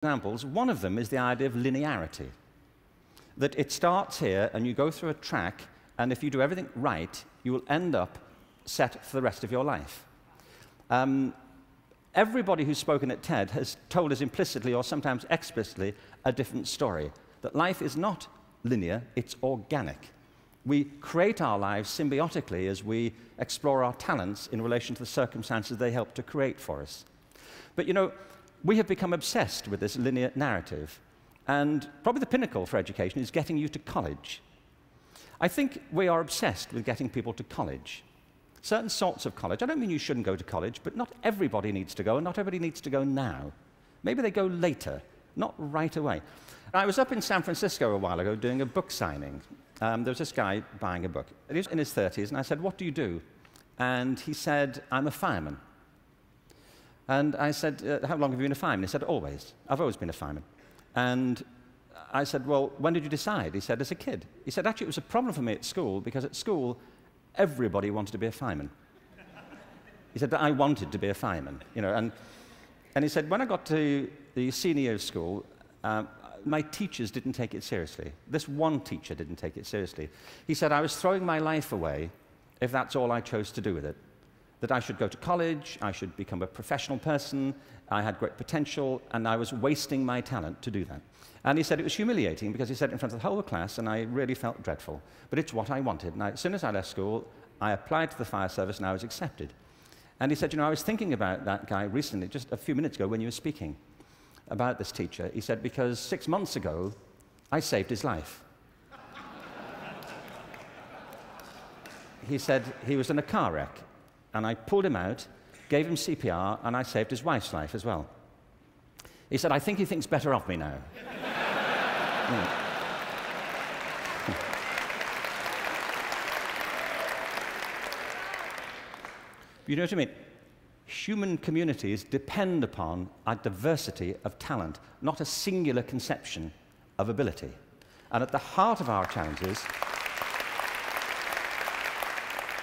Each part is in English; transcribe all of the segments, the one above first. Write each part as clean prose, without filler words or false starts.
examples. One of them is the idea of linearity, that it starts here and you go through a track, and if you do everything right, you will end up set for the rest of your life. Everybody who's spoken at TED has told us implicitly or sometimes explicitly a different story, that life is not linear, it's organic. We create our lives symbiotically as we explore our talents in relation to the circumstances they help to create for us. But you know, we have become obsessed with this linear narrative, and probably the pinnacle for education is getting you to college. I think we are obsessed with getting people to college. Certain sorts of college. I don't mean you shouldn't go to college, but not everybody needs to go, and not everybody needs to go now. Maybe they go later, not right away. I was up in San Francisco a while ago doing a book signing. There was this guy buying a book. He was in his 30s, and I said, "What do you do?" And he said, "I'm a fireman." And I said, "How long have you been a fireman?" He said, "Always. I've always been a fireman." And I said, "Well, when did you decide?" He said, "As a kid." He said, "Actually, it was a problem for me at school, because at school, everybody wanted to be a fireman." He said, "But I wanted to be a fireman." You know, and he said, "When I got to the senior year of school, my teachers didn't take it seriously. This one teacher didn't take it seriously. He said, I was throwing my life away if that's all I chose to do with it. That I should go to college, I should become a professional person, I had great potential, and I was wasting my talent to do that." And he said it was humiliating, because he said it in front of the whole class, and I really felt dreadful. But it's what I wanted. And as soon as I left school, I applied to the fire service, and I was accepted. And he said, "You know, I was thinking about that guy recently, just a few minutes ago when you were speaking about this teacher." He said, "Because 6 months ago, I saved his life." He said he was in a car wreck, and I pulled him out, gave him CPR, and I saved his wife's life as well. He said, "I think he thinks better of me now." You know what I mean? Human communities depend upon a diversity of talent, not a singular conception of ability. And at the heart of our challenges,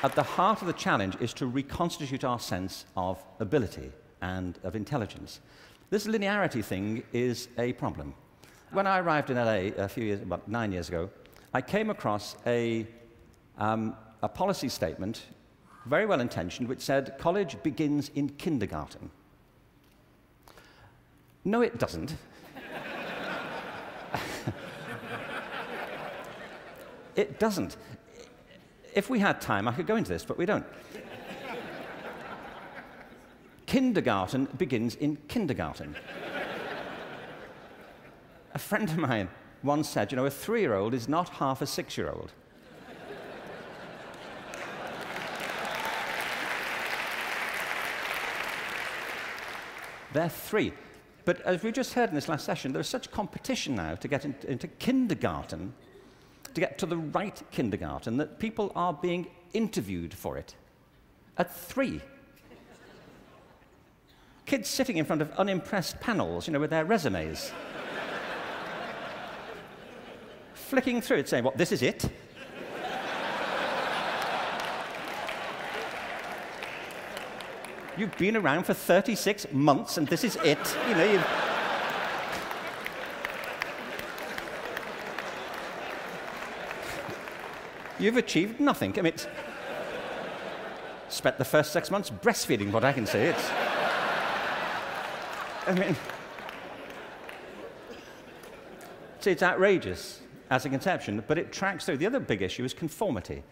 at the heart of the challenge is to reconstitute our sense of ability and of intelligence. This linearity thing is a problem. When I arrived in LA a few years, about 9 years ago, I came across a policy statement, very well intentioned, which said college begins in kindergarten. No, it doesn't. It doesn't. If we had time, I could go into this, but we don't. Kindergarten begins in kindergarten. A friend of mine once said, you know, a 3-year-old is not half a 6-year-old. They're 3. But as we just heard in this last session, there's such competition now to get into kindergarten, to get to the right kindergarten, that people are being interviewed for it at 3. Kids sitting in front of unimpressed panels, you know, with their resumes. Flicking through it, saying, "What, this is it?" You've been around for 36 months, and this is it. You know, you've achieved nothing. I mean, spent the first 6 months breastfeeding, what I can say. I mean, see, it's outrageous as a conception, but it tracks through. The other big issue is conformity.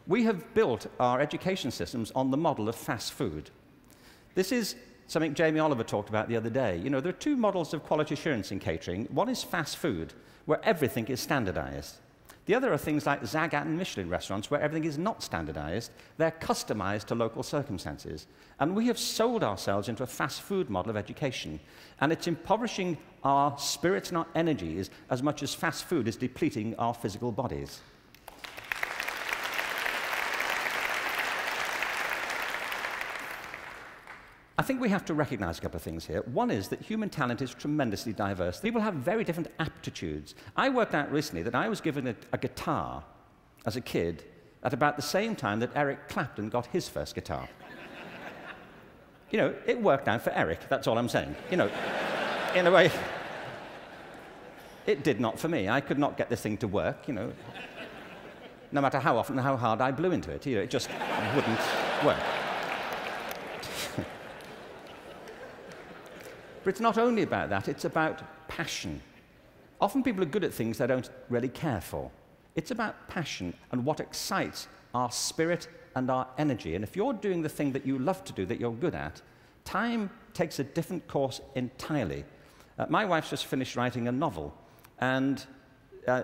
We have built our education systems on the model of fast food. This is something Jamie Oliver talked about the other day. You know, there are 2 models of quality assurance in catering. One is fast food, where everything is standardized. The other are things like Zagat and Michelin restaurants, where everything is not standardized. They're customized to local circumstances. And we have sold ourselves into a fast food model of education. And it's impoverishing our spirits and our energies as much as fast food is depleting our physical bodies. I think we have to recognize a couple of things here. One is that human talent is tremendously diverse. People have very different aptitudes. I worked out recently that I was given a guitar as a kid at about the same time that Eric Clapton got his first guitar. You know, it worked out for Eric, that's all I'm saying. You know, in a way, It did not for me. I could not get this thing to work, you know. No matter how often and how hard I blew into it, you know, it just wouldn't work. But it's not only about that, it's about passion. Often people are good at things they don't really care for. It's about passion and what excites our spirit and our energy. And if you're doing the thing that you love to do, that you're good at, time takes a different course entirely. My wife's just finished writing a novel, and I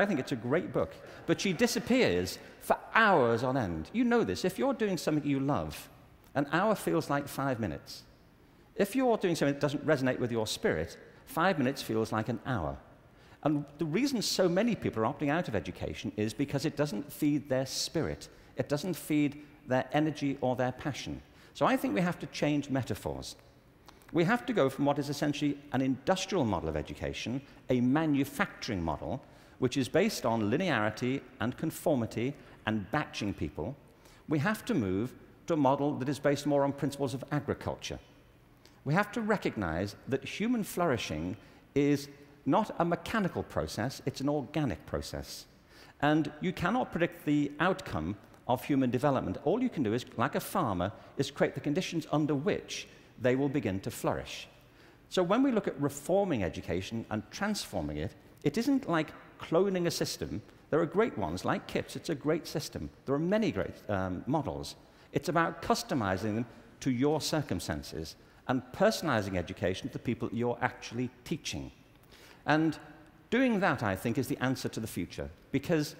think it's a great book. But she disappears for hours on end. You know this. If you're doing something you love, an hour feels like 5 minutes. If you're doing something that doesn't resonate with your spirit, 5 minutes feels like an hour. And the reason so many people are opting out of education is because it doesn't feed their spirit. It doesn't feed their energy or their passion. So I think we have to change metaphors. We have to go from what is essentially an industrial model of education, a manufacturing model, which is based on linearity and conformity and batching people. We have to move to a model that is based more on principles of agriculture. We have to recognize that human flourishing is not a mechanical process, it's an organic process. And you cannot predict the outcome of human development. All you can do is, like a farmer, is create the conditions under which they will begin to flourish. So when we look at reforming education and transforming it, it isn't like cloning a system. There are great ones, like KIPS, it's a great system. There are many great models. It's about customizing them to your circumstances and personalizing education to the people you're actually teaching. And doing that, I think, is the answer to the future, because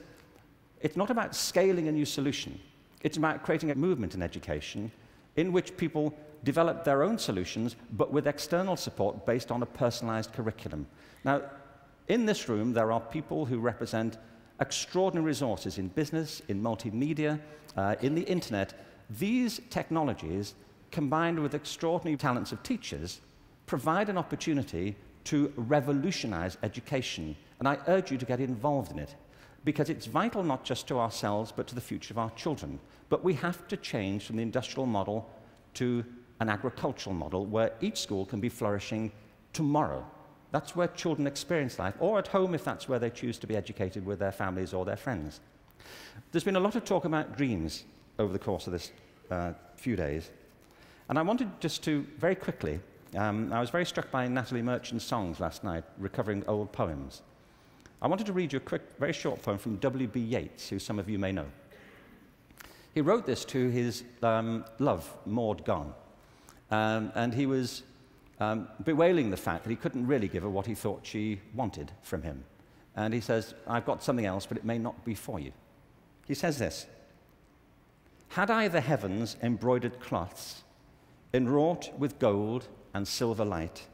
it's not about scaling a new solution. It's about creating a movement in education in which people develop their own solutions, but with external support based on a personalized curriculum. Now, in this room, there are people who represent extraordinary resources in business, in multimedia, in the internet. These technologies, combined with extraordinary talents of teachers, provide an opportunity to revolutionize education. And I urge you to get involved in it, because it's vital not just to ourselves, but to the future of our children. But we have to change from the industrial model to an agricultural model where each school can be flourishing tomorrow. That's where children experience life, or at home if that's where they choose to be educated with their families or their friends. There's been a lot of talk about dreams over the course of this few days. And I wanted just to, very quickly, I was very struck by Natalie Merchant's songs last night, recovering old poems. I wanted to read you a quick, very short poem from W.B. Yeats, who some of you may know. He wrote this to his love, Maud Gone, and he was bewailing the fact that he couldn't really give her what he thought she wanted from him. And he says, "I've got something else, but it may not be for you." He says this: "Had I the heavens embroidered cloths, enwrought with gold and silver light,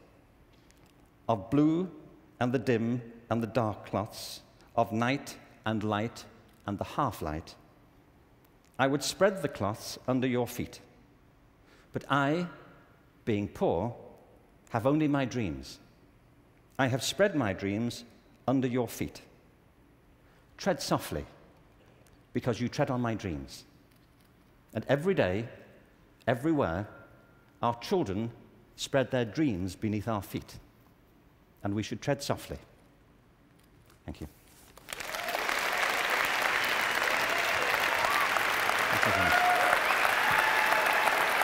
of blue and the dim and the dark cloths, of night and light and the half-light, I would spread the cloths under your feet. But I, being poor, have only my dreams. I have spread my dreams under your feet. Tread softly, because you tread on my dreams. And every day, everywhere, our children spread their dreams beneath our feet. And we should tread softly." Thank you. Thank you very much.